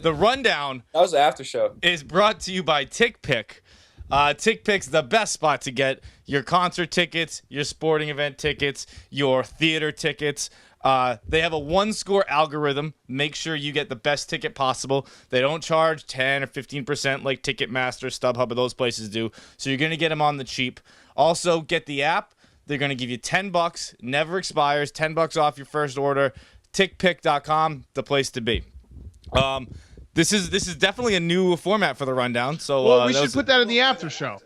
The rundown That was the after show. is brought to you by TickPick. TickPick's the best spot to get your concert tickets, your sporting event tickets, your theater tickets. They have a one-score algorithm. Make sure you get the best ticket possible. They don't charge 10 or 15% like Ticketmaster, StubHub, or those places do. So you're going to get them on the cheap. Also, get the app. They're going to give you $10. Never expires. $10 off your first order. TickPick.com, the place to be. This is definitely a new format for the rundown. So we should put that in the after show.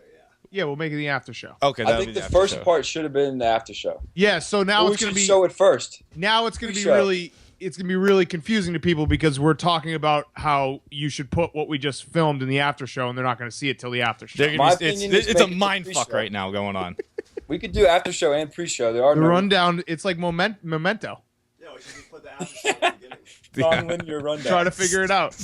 Yeah, we'll make it the after show. Okay, I think the first part should have been the after show. Yeah, so now it's going to be show it first. Now it's going to be really confusing to people because we're talking about how you should put what we just filmed in the after show, and they're not going to see it till the after show. It's a mind fuck right now going on. We could do after show and pre-show. There are the rundown. It's like memento. Yeah, we should just put the after show at the beginning. Non-linear rundown. Try to figure it out.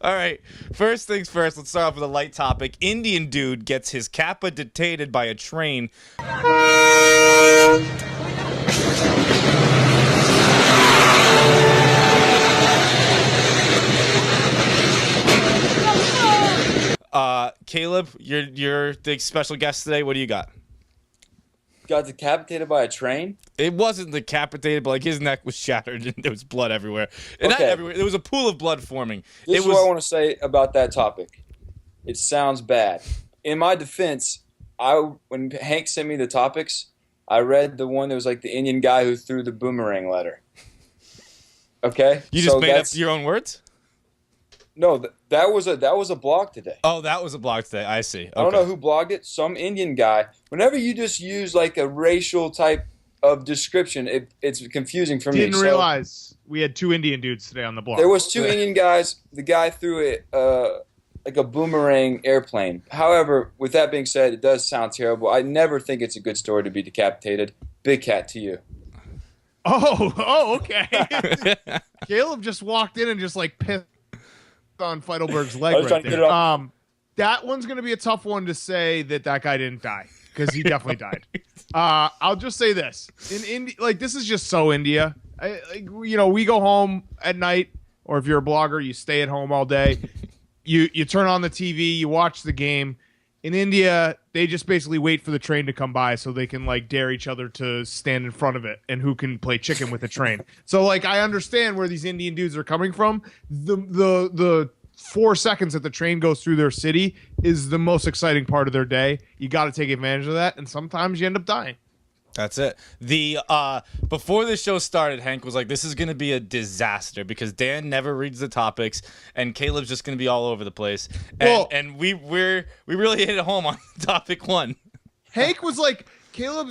All right. First things first, let's start off with a light topic. Indian dude gets his kappa detated by a train. Caleb, you're the special guest today. What do you got? Got decapitated by a train? It wasn't decapitated, but like his neck was shattered and there was blood everywhere. And not Okay. everywhere. There was a pool of blood forming. This is what I want to say about that topic. It sounds bad. In my defense, when Hank sent me the topics, I read the one that was like the Indian guy who threw the boomerang letter. Okay? You just made up your own words? No, that was a blog today. Oh, that was a blog today. I see. Okay. I don't know who blogged it. Some Indian guy. Whenever you just use like a racial type of description, it's confusing for me. Didn't realize we had two Indian dudes today on the blog. There was two Indian guys. The guy threw it like a boomerang airplane. However, with that being said, it does sound terrible. I never think it's a good story to be decapitated. Big cat to you. Oh, okay. Caleb just walked in and just like pissed on Feidelberg's leg right there. That one's going to be a tough one to say that guy didn't die because he definitely died. I'll just say this. In India, like this is just so India. We go home at night, or if you're a blogger, you stay at home all day. You turn on the TV, you watch the game. In India, they just basically wait for the train to come by so they can like dare each other to stand in front of it and who can play chicken with the train. So like I understand where these Indian dudes are coming from. The 4 seconds that the train goes through their city is the most exciting part of their day. You got to take advantage of that, and sometimes you end up dying. That's it. Before this show started, Hank was like, "This is going to be a disaster because Dan never reads the topics, and Caleb's just going to be all over the place." And we really hit it home on topic one. Hank was like, Caleb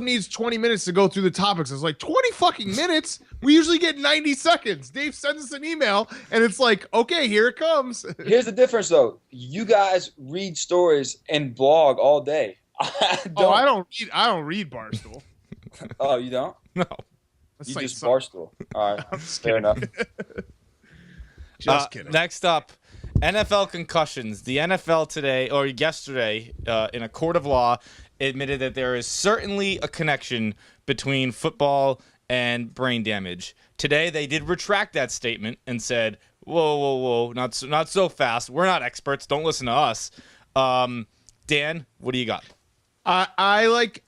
needs 20 minutes to go through the topics. I was like, 20 fucking minutes? We usually get 90 seconds. Dave sends us an email, and it's like, okay, here it comes. Here's the difference, though. You guys read stories and blog all day. I don't read Barstool. Oh, you don't? No. That's you like just Barstool. All right. Fair enough. Just kidding. Next up, NFL concussions. The NFL today, or yesterday, in a court of law, admitted that there is certainly a connection between football and brain damage. Today, they did retract that statement and said, whoa, not so fast. We're not experts. Don't listen to us. Dan, what do you got? I like,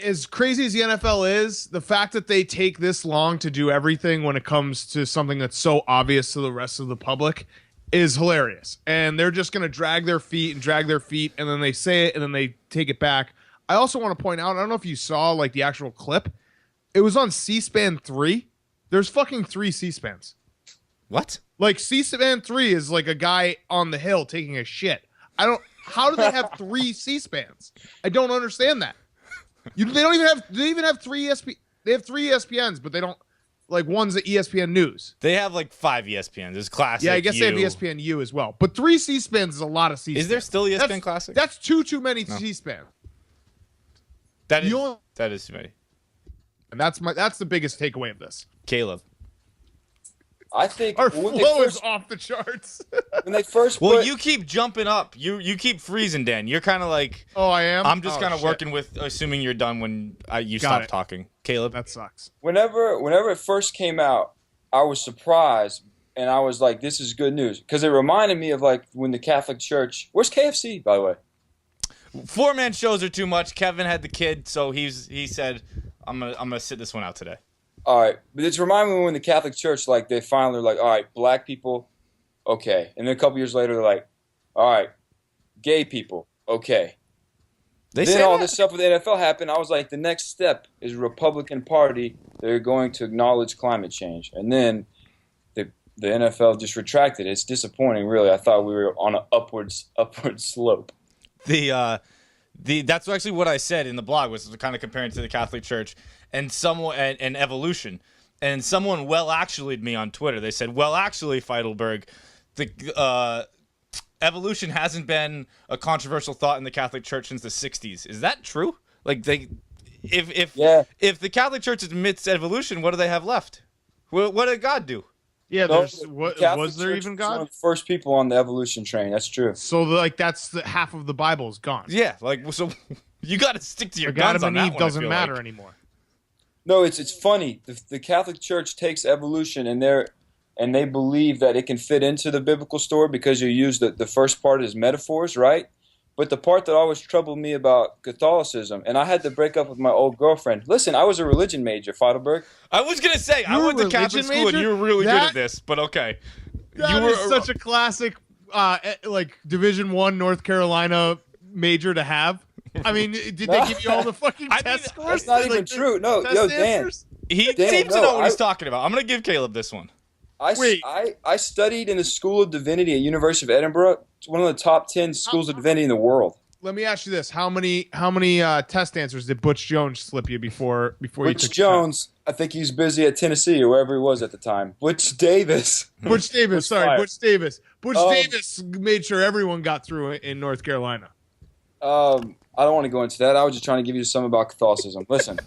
as crazy as the NFL is, the fact that they take this long to do everything when it comes to something that's so obvious to the rest of the public is hilarious. And they're just going to drag their feet, and then they say it, and then they take it back. I also want to point out, I don't know if you saw like the actual clip. It was on C-SPAN 3. There's fucking 3 C-SPANs. What? Like C-SPAN 3 is like a guy on the hill taking a shit. How do they have 3 C-SPANs? I don't understand that. They even have 3 ESPN. They have 3 ESPNs, but they don't like one's the ESPN News. They have like 5 ESPNs. There's Classic. Yeah, I guess they have ESPN U as well. But 3 C-SPANs is a lot of C-SPAN. Is there still ESPN Classic? That's too many C-SPAN. That is too many. And that's the biggest takeaway of this. Caleb. I think our flow is off the charts. When they first you keep jumping up. You keep freezing, Dan. You're kind of like. Oh, I am. I'm just kind of working with assuming you're done when you stop talking. Caleb. That sucks. Whenever it first came out, I was surprised, and I was like, this is good news. Because it reminded me of like when the Catholic Church, where's KFC, by the way? 4-man shows are too much. Kevin had the kid, so he said, I'm gonna sit this one out today. All right, but it's reminding me when the Catholic Church, like, they finally were like, all right, black people, okay. And then a couple years later, they're like, all right, gay people, okay. Then all this stuff with the NFL happened. I was like, the next step is Republican Party. They're going to acknowledge climate change. And then the NFL just retracted. It's disappointing, really. I thought we were on an upward slope. That's actually what I said in the blog, was kind of comparing to the Catholic Church and evolution. And someone actually'd me on Twitter. They said, well, actually, Feidelberg, the evolution hasn't been a controversial thought in the Catholic Church since the 60s. Is that true? Like, if the Catholic Church admits evolution, what do they have left? What did God do? Yeah, was there even God? One of the first people on the evolution train. That's true. So, like, that's half of the Bible is gone. Yeah, like, so you got to stick to your guns on that one. Doesn't matter anymore. No, it's funny. The Catholic Church takes evolution and they believe that it can fit into the biblical story because you use the first part as metaphors, right? But the part that always troubled me about Catholicism, and I had to break up with my old girlfriend. Listen, I was a religion major, Feidelberg. I was going to say, I went to Catholic school and you were really good at this, but okay. That is such a classic, like, Division I North Carolina major to have. I mean, did they give you all the fucking test scores? That's not even true. No, yo, Dan. He seems to know what he's talking about. I'm going to give Caleb this one. I studied in the School of Divinity at University of Edinburgh. It's one of the top 10 schools of divinity in the world. Let me ask you this: How many test answers did Butch Jones slip you before you took Butch Jones? I think he was busy at Tennessee or wherever he was at the time. Butch Davis. Butch Davis made sure everyone got through in North Carolina. I don't want to go into that. I was just trying to give you something about Catholicism. Listen.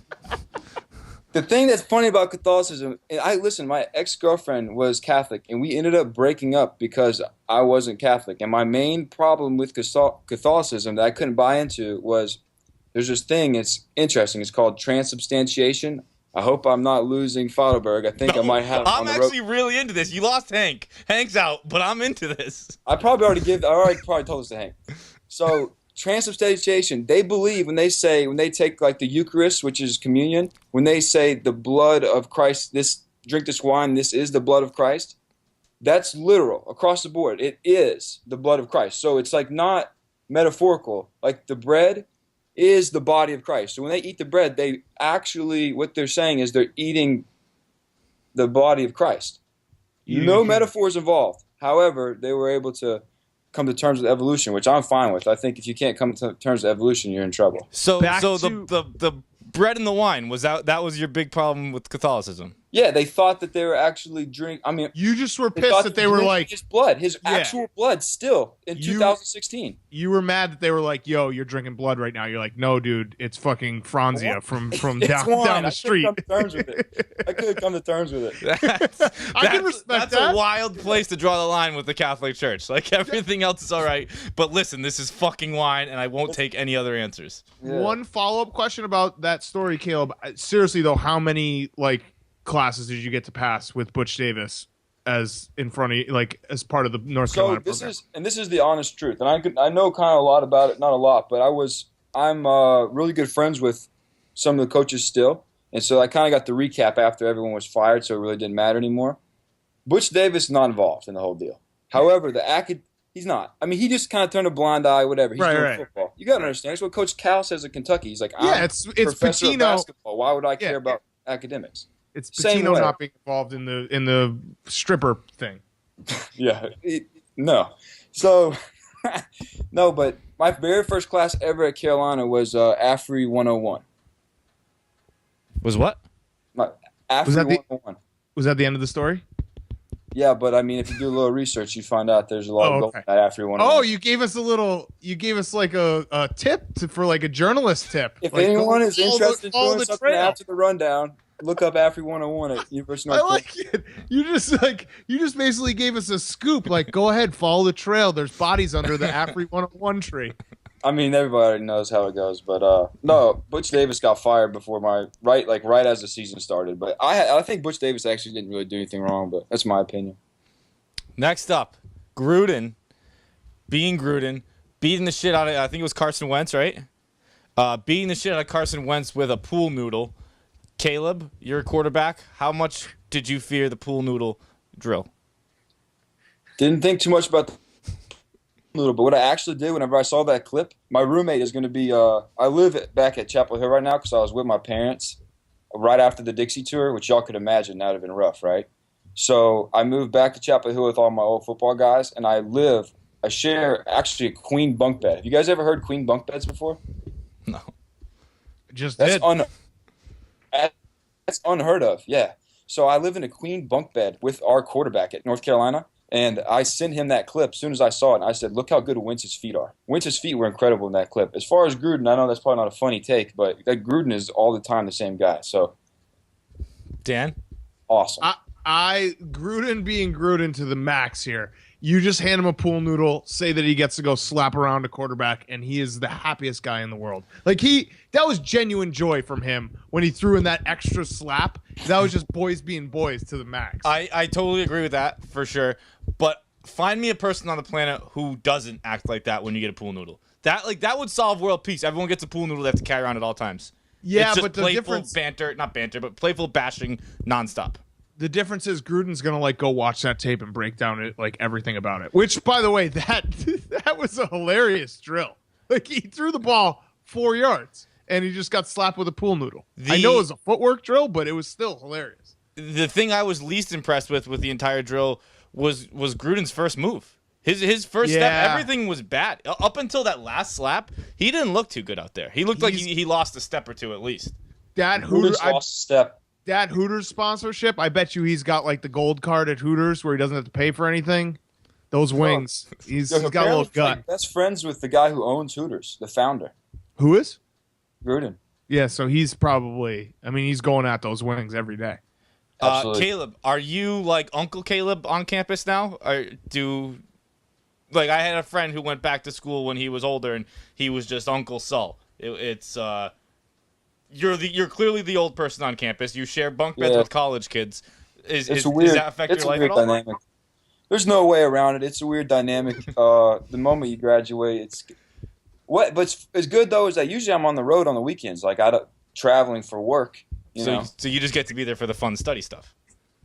The thing that's funny about Catholicism, my ex-girlfriend was Catholic, and we ended up breaking up because I wasn't Catholic. And my main problem with Catholicism that I couldn't buy into was there's this thing, it's interesting, it's called transubstantiation. I hope I'm not losing Feidelberg. I think I might have I'm actually really into this. You lost Hank. Hank's out, but I'm into this. I already told this to Hank. So transubstantiation, they believe when they take like the Eucharist, which is communion, when they say the blood of Christ, drink this wine, this is the blood of Christ, that's literal across the board. It is the blood of Christ. So it's like not metaphorical. Like the bread is the body of Christ. So when they eat the bread, they actually, what they're saying is they're eating the body of Christ. No metaphors involved. However, they were able to come to terms with evolution, which I'm fine with. I think if you can't come to terms with evolution, you're in trouble. So the bread and the wine, that was your big problem with Catholicism? Yeah, they thought that they were actually drinking. I mean, you just were pissed that they were like his blood, his actual blood, still in 2016. You were mad that they were like, "Yo, you're drinking blood right now." You're like, "No, dude, it's fucking Franzia from down the street." I could come to terms with it. I can respect that. That's a wild place to draw the line with the Catholic Church. Like everything else is all right, but listen, this is fucking wine, and I won't take any other answers. Yeah. One follow-up question about that story, Caleb. Seriously though, how many classes did you get to pass with Butch Davis as in front of as part of the North Carolina program? This is the honest truth, and I know kind of a lot about it, not a lot, but I'm really good friends with some of the coaches still, and so I kind of got the recap after everyone was fired, so it really didn't matter anymore. Butch Davis is not involved in the whole deal. However, he's not. I mean, he just kind of turned a blind eye, whatever. He's doing football. You got to understand. That's what Coach Cal says at Kentucky. He's like, it's professor Pitino. of basketball. Why would I care about academics? It's Pitino not being involved in the stripper thing. Yeah, no. So, no, but my very first class ever at Carolina was AFRI 101. Was what? AFRI 101. Was that the end of the story? Yeah, but I mean, if you do a little research, you find out there's a lot of gold at AFRI 101. Oh, you gave us like a tip for like a journalist tip. If anyone is interested in doing something after the rundown, look up AFRI 101 at University of North Carolina. I like it. You just basically gave us a scoop. Like, go ahead, follow the trail. There's bodies under the AFRI 101 tree. I mean, everybody knows how it goes, but no, Butch Davis got fired before right as the season started. But I think Butch Davis actually didn't really do anything wrong, but that's my opinion. Next up, Gruden, being Gruden, beating the shit out of, I think it was Carson Wentz, right? Beating the shit out of Carson Wentz with a pool noodle. Caleb, you're a quarterback. How much did you fear the pool noodle drill? Didn't think too much about the noodle, but what I actually did whenever I saw that clip, my roommate is going to be, I live back at Chapel Hill right now because I was with my parents right after the Dixie tour, which y'all could imagine that would have been rough, right? So I moved back to Chapel Hill with all my old football guys, and I share actually a queen bunk bed. Have you guys ever heard queen bunk beds before? No. Just That's did. That's unheard of, yeah. So I live in a queen bunk bed with our quarterback at North Carolina, and I sent him that clip as soon as I saw it, and I said, look how good Wentz's feet are. Wentz's feet were incredible in that clip. As far as Gruden, I know that's probably not a funny take, but that Gruden is all the time the same guy. So, Dan? awesome. Gruden being Gruden to the max here. You just hand him a pool noodle, say that he gets to go slap around a quarterback, and he is the happiest guy in the world. Like that was genuine joy from him when he threw in that extra slap. That was just boys being boys to the max. I totally agree with that for sure. But find me a person on the planet who doesn't act like that when you get a pool noodle. That would solve world peace. Everyone gets a pool noodle they have to carry around at all times. Yeah, it's just but the playful difference, not banter, but playful bashing nonstop. the difference is Gruden's gonna go watch that tape and break down it everything about it. Which, by the way, that was a hilarious drill. He threw the ball 4 yards and he just got slapped with a pool noodle. I know it was a footwork drill, but it was still hilarious. The thing I was least impressed with the entire drill was Gruden's first move. His first step, everything was bad. Up until that last slap, he didn't look too good out there. He looked like he lost a step or two at least. That Hooters sponsorship, I bet you he's got the gold card at Hooters where he doesn't have to pay for anything. Those wings. He's got a little gut. Best friends with the guy who owns Hooters, the founder. Who is? Gruden. Yeah, so he's probably, he's going at those wings every day. Caleb, are you like Uncle Caleb on campus now? I had a friend who went back to school when he was older, and he was just Uncle Sul. You're clearly the old person on campus. You share bunk beds with college kids. Does that affect your life at all? Dynamic. There's no way around it. It's a weird dynamic. The moment you graduate, but it's good though is that usually I'm on the road on the weekends, traveling for work. So you just get to be there for the fun study stuff.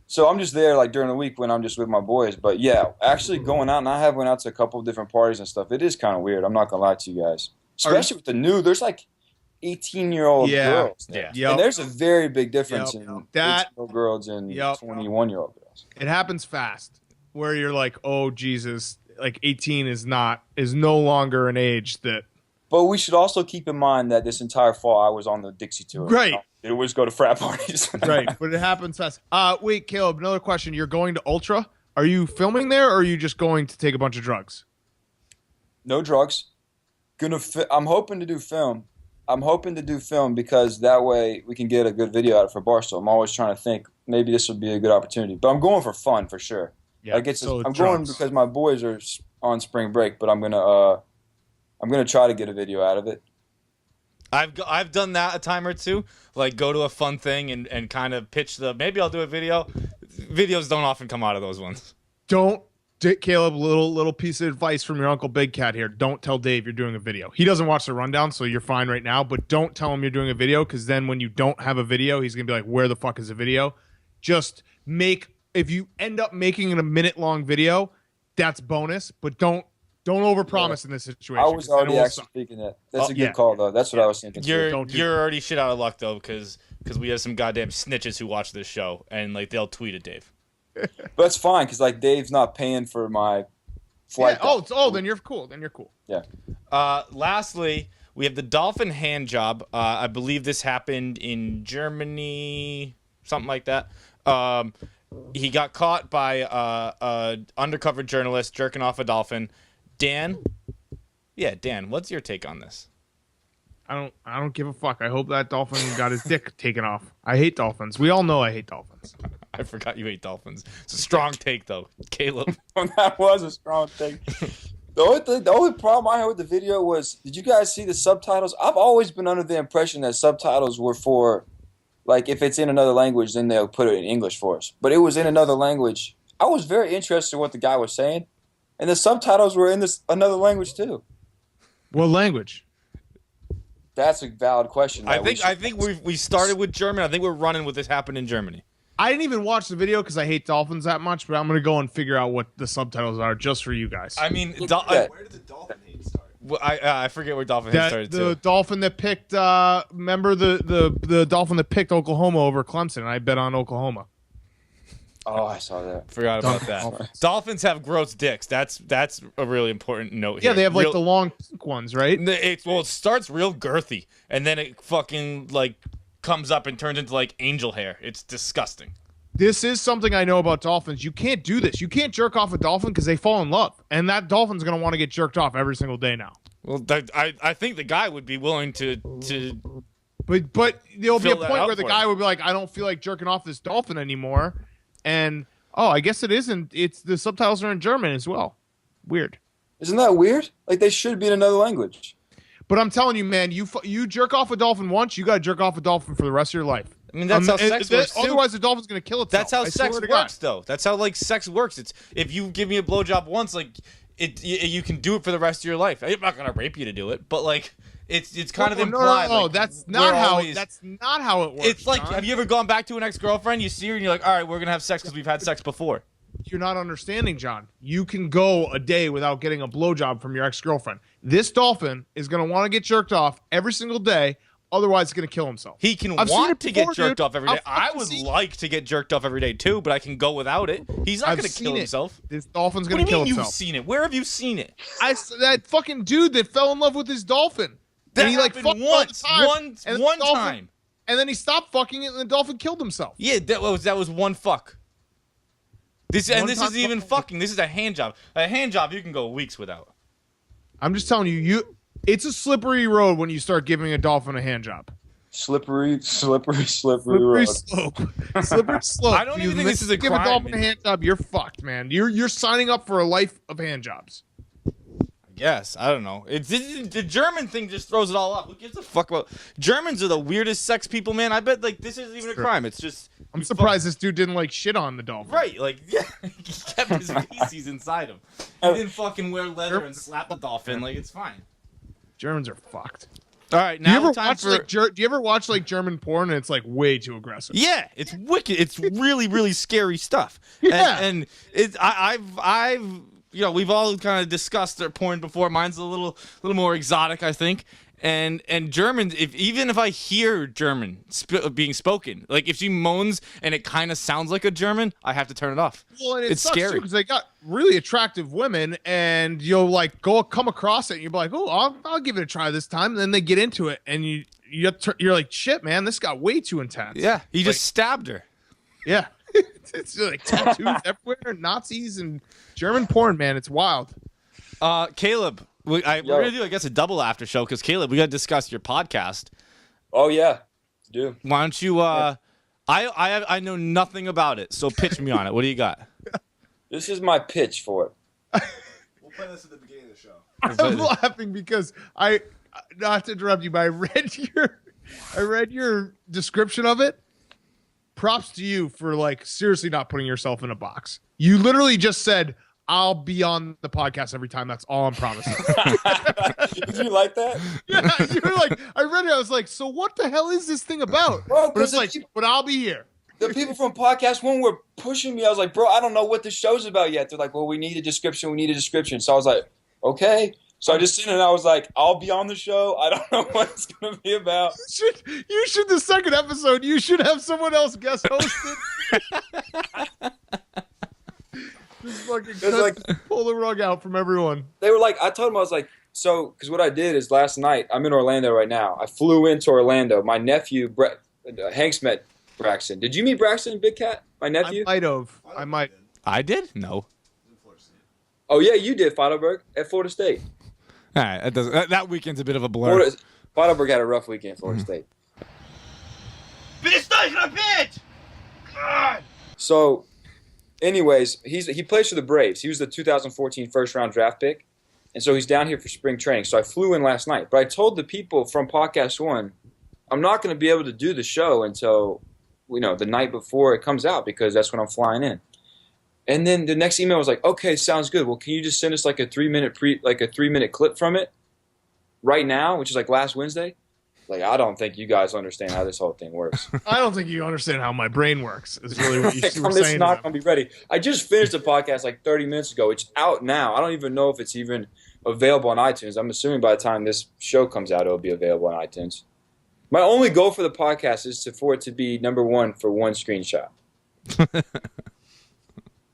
So I'm just there during the week when I'm just with my boys. But yeah, actually going out, and I have went out to a couple of different parties and stuff. It is kind of weird. I'm not gonna lie to you guys, especially with the new. There's 18-year-old girls. Yeah. Yep. And there's a very big difference in 18-year-old girls and 21-year-old girls. It happens fast where you're like, oh Jesus, 18 is no longer an age that. But we should also keep in mind that this entire fall I was on the Dixie tour. Right. It always go to frat parties. Right, but it happens fast. Wait, Caleb, another question. You're going to Ultra. Are you filming there, or are you just going to take a bunch of drugs? No drugs. I'm hoping to do film. Because that way we can get a good video out of it for Barstool. I'm always trying to think maybe this would be a good opportunity. But I'm going for fun for sure. Yeah, I'm going because my boys are on spring break, but I'm gonna try to get a video out of it. I've done that a time or two, go to a fun thing and kind of pitch maybe I'll do a video. Videos don't often come out of those ones. Caleb, little piece of advice from your Uncle Big Cat here. Don't tell Dave you're doing a video. He doesn't watch the rundown, so you're fine right now, but don't tell him you're doing a video, because then when you don't have a video, he's going to be like, where the fuck is the video? Just if you end up making it a minute-long video, that's bonus, but don't overpromise in this situation. I was already actually thinking that. That's a good call, though. That's what I was thinking. You're already shit out of luck, though, because we have some goddamn snitches who watch this show, and they'll tweet at Dave. But that's fine, because Dave's not paying for my flight. Yeah, then you're cool. Yeah. Lastly, we have the Dolphin hand job. I believe this happened in Germany, something like that. He got caught by an undercover journalist jerking off a dolphin. Dan, what's your take on this? I don't give a fuck. I hope that dolphin got his dick taken off. I hate dolphins. We all know I hate dolphins. I forgot you hate dolphins. It's a strong take, though, Caleb. That was a strong take. The only problem I had with the video was, did you guys see the subtitles? I've always been under the impression that subtitles were for, if it's in another language, then they'll put it in English for us. But it was in another language. I was very interested in what the guy was saying, and the subtitles were in this another language too. What language? That's a valid question. I think we started with German. I think we're running with this happened in Germany. I didn't even watch the video because I hate dolphins that much, but I'm going to go and figure out what the subtitles are just for you guys. I mean, Look at that. Where did the dolphin hate start? I forget where Dolphin Hate started the too. dolphin that picked, remember the dolphin that picked Oklahoma over Clemson, and I bet on Oklahoma. Oh, I saw that. Forgot about that. Dolphins have gross dicks. That's a really important note here. Yeah, they have like the long pink ones, right? It starts real girthy, and then it fucking like comes up and turns into like angel hair. It's disgusting. This is something I know about dolphins. You can't do this. You can't jerk off a dolphin because they fall in love, and that dolphin's going to want to get jerked off every single day now. Well, I think the guy would be willing to. But there'll be a Fill that point out where the for guy him. would be like, I don't feel like jerking off this dolphin anymore. And, I guess it isn't. It's the subtitles are in German as well. Weird. Isn't that weird? Like they should be in another language. But I'm telling you, man, you jerk off a dolphin once, you got to jerk off a dolphin for the rest of your life. I mean, that's how sex works too. Otherwise, the dolphin's going to kill itself. That's how I swear sex to God. works, though. That's how like sex works. It's if you give me a blowjob once, like you can do it for the rest of your life. I'm not gonna rape you to do it, but like it's kind of implied. No, like, that's not we're how. always- That's not how it works. It's like, John. have you ever gone back to an ex-girlfriend? You see her and you're like, all right, we're gonna have sex because we've had sex before. You're not understanding, John. You can go a day without getting a blowjob from your ex-girlfriend. This dolphin is going to want to get jerked off every single day. Otherwise, it's going to kill himself. He can I've seen want it to before, get jerked dude. off every day. I've I would seen- like to get jerked off every day too, but I can go without it. He's not I've gonna seen kill it. himself. This dolphin's What going do to you kill mean you've himself. seen it? Where have you seen it? That fucking dude that fell in love with his dolphin. That and he like happened fucked all the once, time, and one the dolphin- time. And then he stopped fucking it, and the dolphin killed himself. Yeah, that was one fuck. This One isn't time even fuck. fucking. This is a hand job. A hand job you can go weeks without. I'm just telling you, it's a slippery road when you start giving a dolphin a hand job. Slippery Slippery road. slope. Slippery slope. I don't even think this is a give crime, a dolphin man. a hand job, you're fucked, man. You're signing up for a life of hand jobs. Yes, I don't know. The German thing just throws it all up. Who gives a fuck about? Germans are the weirdest sex people, man. I bet like this isn't even a True. crime. It's just I'm surprised this dude didn't like shit on the dolphin. right. Like yeah, he kept his feces inside him. He didn't fucking wear leather and slap the dolphin. Like it's fine. Germans are fucked. All right, Do you now ever time watch for. do you ever watch like German porn and it's like way too aggressive? Yeah, it's wicked. It's really, really scary stuff. Yeah. And it's I've we've all kind of discussed their porn before. Mine's a little more exotic, I think. And German, even if I hear German being spoken, like if she moans and it kind of sounds like a German, I have to turn it off. Well, and it It's sucks scary. because they got really attractive women, and you'll like come across it, and you're like, oh, I'll give it a try this time. And then they get into it, and you're like, shit, man, this got way too intense. Yeah, he just stabbed her. Yeah. It's like tattoos everywhere, Nazis and German porn, man. It's wild. Caleb, we're gonna do, I guess, a double after show because Caleb, we gotta discuss your podcast. Oh yeah, do. Why don't you? I know nothing about it, so pitch me on it. What do you got? This is my pitch for it. We'll play this at the beginning of the show. I'm laughing because not to interrupt you, but I read your description of it. Props to you for like seriously not putting yourself in a box. You literally just said, I'll be on the podcast every time. That's all I'm promising. Did you like that? Yeah, you were like, I read it. I was like, so what the hell is this thing about? Bro, But it's 'cause the like, people- but I'll be here. The people from Podcast One were pushing me. I was like, bro, I don't know what the show's about yet. They're like, well, we need a description. We need a description. So I was like, okay. So I just sent it and I was like, I'll be on the show. I don't know what it's going to be about. You should the second episode, you should have someone else guest host it. Just fucking pull the rug out from everyone. They were like, I told them, I was like, so, because what I did is last night, I'm in Orlando right now. I flew into Orlando. My nephew, Hanks, met Braxton. Did you meet Braxton, Big Cat? My nephew? I might. I did? No. In Florida State. Oh, yeah, you did, Feidelberg, at Florida State. All right, that weekend's a bit of a blur. Feidelberg had a rough weekend at Florida State. So, anyways, he plays for the Braves. He was the 2014 first-round draft pick, and so he's down here for spring training. So I flew in last night, but I told the people from Podcast One, I'm not going to be able to do the show until the night before it comes out because that's when I'm flying in. And then the next email was like, okay, sounds good. Well, can you just send us like a 3-minute clip from it right now, which is like last Wednesday? Like, I don't think you guys understand how this whole thing works. I don't think you understand how my brain works. Is really what you were It's saying. not going to be ready. I just finished the podcast like 30 minutes ago. It's out now. I don't even know if it's even available on iTunes. I'm assuming by the time this show comes out, it'll be available on iTunes. My only goal for the podcast is for it to be number one for one screenshot.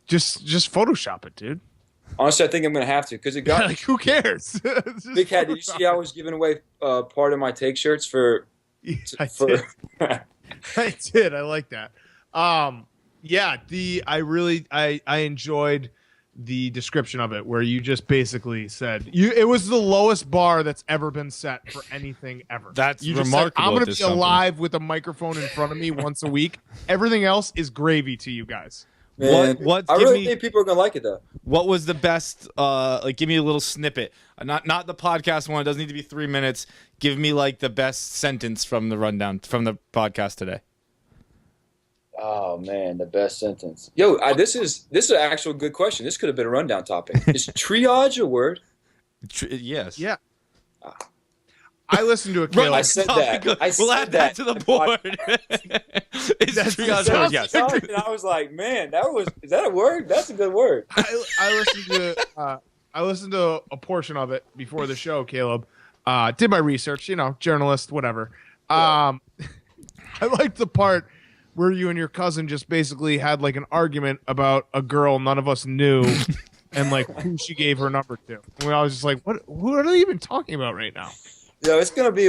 Just Photoshop it, dude. Honestly, I think I'm going to have to because it got Like, who cares? Big Cat. Did you see I was giving away part of my take shirts for? I did. I did. I like that. Yeah. I enjoyed the description of it where you just basically said it was the lowest bar that's ever been set for anything ever. That's you just remarkable. Said, I'm going at to be alive with a microphone in front of me once a week. Everything else is gravy to you guys. Man, What? I really think people are going to like it though. What was the best? Like, give me a little snippet. Not the podcast one. It doesn't need to be 3 minutes. Give me like the best sentence from the rundown from the podcast today. Oh man, the best sentence. Yo, this is an actual good question. This could have been a rundown topic. Is triage a word? Yes. Yeah. I listened to a Caleb. I said that. We'll add that to the board. It's triage a word, yes. And I was like, man, is that a word? That's a good word. I listened to a portion of it before the show, Caleb. Did my research, journalist, whatever. I liked the part where you and your cousin just basically had like an argument about a girl none of us knew and like who she gave her number to. And I was just like, what are they even talking about right now? Yo, it's gonna be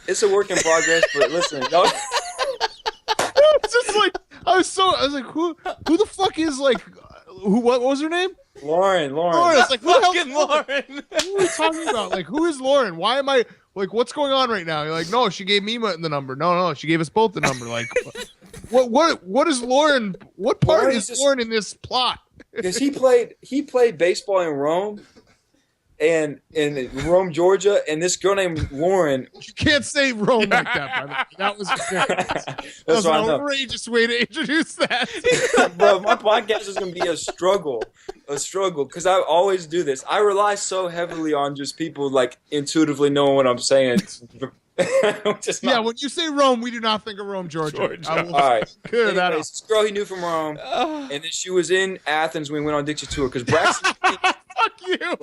it's a work in progress, but listen, no. It's just like I was like, who the fuck is like what was her name? Lauren. It's like, who the Fucking Lauren. Who are we talking about? Like, who is Lauren? Why am I like, what's going on right now? You're like, no, she gave me the number. No, she gave us both the number. Like, what is Lauren? What part Lauren is Lauren in this plot? Because he played baseball in Rome, and in Rome, Georgia, and this girl named Lauren. You can't say Rome like that, brother. That was that was an outrageous way to introduce that. Bro, my podcast is gonna be a struggle, because I always do this. I rely so heavily on just people like intuitively knowing what I'm saying. Yeah, when you say Rome, we do not think of Rome, Georgia. All right. Clear that up. This girl he knew from Rome, and then she was in Athens when we went on Dixie tour. Because Braxton, fuck you.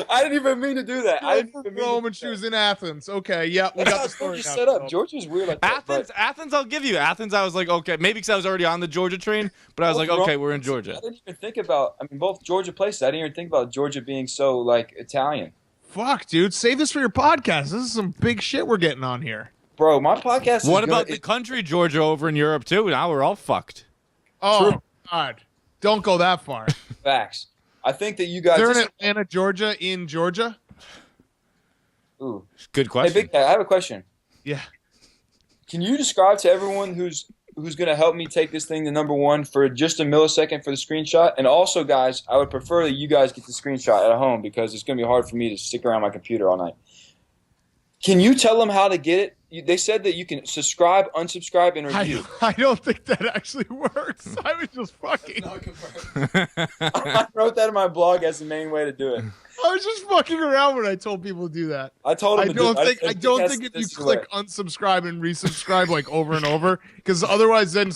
I didn't even mean to do that. I didn't from Rome, and she was in Athens. Okay, yeah, we got the story now. Set up. Georgia's weird like that. Athens, I'll give you. Athens, I was like, okay, maybe because I was already on the Georgia train, but I was like, okay, we're in Georgia. I didn't even think about. I mean, both Georgia places. I didn't even think about Georgia being so like Italian. Fuck, dude. Save this for your podcast. This is some big shit we're getting on here. Bro, my podcast is What about the country Georgia over in Europe, too? Now we're all fucked. Oh, True. God. Don't go that far. Facts. I think that you guys... Is there an Atlanta, Georgia in Georgia? Ooh. Good question. Hey, Big Cat, I have a question. Yeah. Can you describe to everyone who's going to help me take this thing to number one for just a millisecond for the screenshot? And also, guys, I would prefer that you guys get the screenshot at home because it's going to be hard for me to stick around my computer all night. Can you tell them how to get it? They said that you can subscribe, unsubscribe, and review. I don't think that actually works. I was just fucking. I wrote that in my blog as the main way to do it. I was just fucking around when I told people to do that. I told them I don't think if you click unsubscribe and resubscribe like over and over, because otherwise then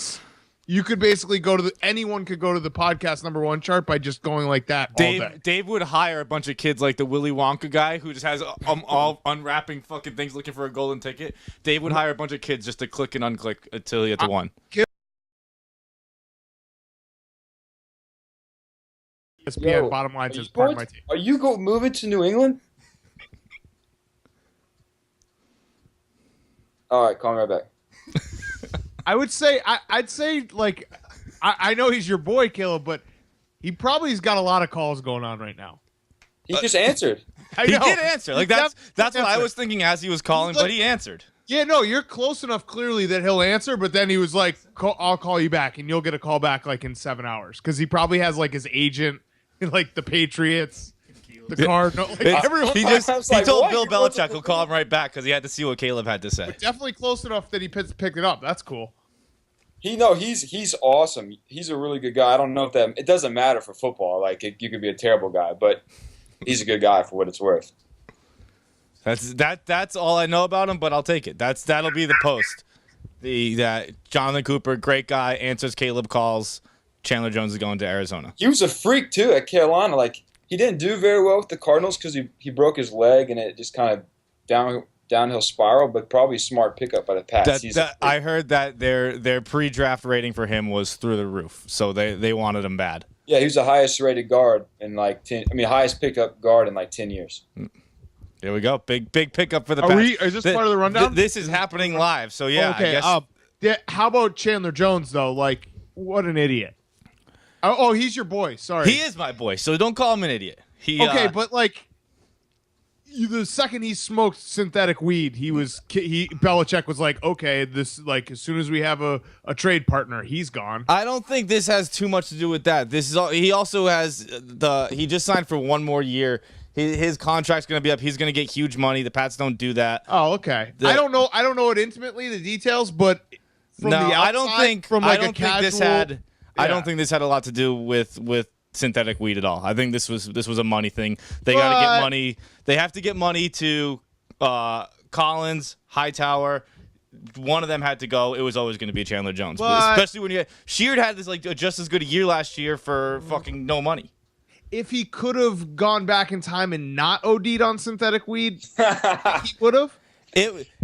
you could basically anyone could go to the podcast number one chart by just going like that all day. Dave would hire a bunch of kids like the Willy Wonka guy who just has all unwrapping fucking things looking for a golden ticket. Dave would hire a bunch of kids just to click and unclick until you get to one. ESPN bottom line says part of my team. Are you moving to New England? All right, call me right back. I would say I'd say like I know he's your boy, Caleb, but he probably's got a lot of calls going on right now. He just answered. He did answer. Like that's what I was thinking as he was calling, but he answered. Yeah, no, you're close enough clearly that he'll answer, but then he was like, I'll call you back, and you'll get a call back like in 7 hours because he probably has like his agent, like the Patriots, the Cardinals, like everyone. He told Bill Belichick he'll call him right back because he had to see what Caleb had to say. But definitely close enough that he picked it up. That's cool. He's awesome. He's a really good guy. I don't know if it doesn't matter for football. Like you could be a terrible guy, but he's a good guy for what it's worth. That's all I know about him, but I'll take it. That'll be the post. That Jonathan Cooper, great guy, answers Caleb calls. Chandler Jones is going to Arizona. He was a freak too at Carolina. Like he didn't do very well with the Cardinals because he broke his leg and it just kind of downhill spiral. But probably a smart pickup by the Pats. I heard that their pre-draft rating for him was through the roof, so they wanted him bad. Yeah, he was the highest rated guard in like 10. I mean, highest pickup guard in like 10 years. There we go. Big pickup for the Pats. Is this part of the rundown? This is happening live, so yeah. Okay. I guess. How about Chandler Jones though? Like, what an idiot. Oh, he's your boy. Sorry. He is my boy, so don't call him an idiot. But like, the second he smoked synthetic weed, Belichick was like, okay, this like as soon as we have a trade partner, he's gone. I don't think this has too much to do with that. He also has he just signed for one more year. His contract's going to be up. He's going to get huge money. The Pats don't do that. Oh, okay. I don't know it intimately, the details, but from the outside, I don't think this had. Yeah. I don't think this had a lot to do with synthetic weed at all. I think this was a money thing. They got to get money. They have to get money to Collins, Hightower. One of them had to go. It was always going to be Chandler Jones, especially when Sheard had this like just as good a year last year for fucking no money. If he could have gone back in time and not OD'd on synthetic weed, he would have.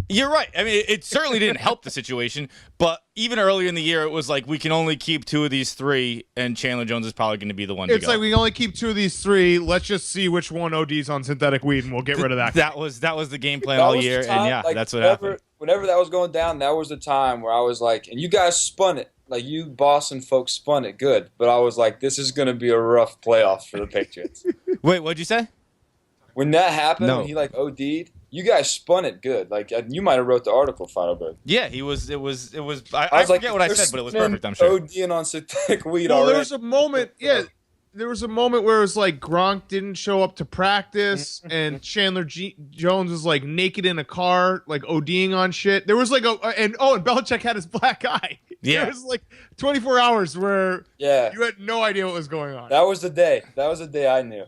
You're right. I mean, it certainly didn't help the situation, but even earlier in the year, it was like we can only keep two of these three, and Chandler Jones is probably going to be the one to go. It's like we can only keep two of these three. Let's just see which one ODs on synthetic weed, and we'll get rid of that. That was the game plan all year, and yeah, like, that's what happened. Whenever that was going down, that was the time where I was like, and you guys spun it. Like, you Boston folks spun it good, but I was like, this is going to be a rough playoffs for the Patriots. Wait, what'd you say? When that happened, when he like OD'd, you guys spun it good. Like, you might have wrote the article, Feidelberg. Yeah, it was. I forget what I said, but it was perfect. I'm sure. ODing on synthetic weed already. There was a moment. Yeah, there was a moment where it was like Gronk didn't show up to practice, and Chandler Jones was like naked in a car, like ODing on shit. There was like and Belichick had his black eye. Yeah, there was like 24 hours where you had no idea what was going on. That was the day. That was the day I knew.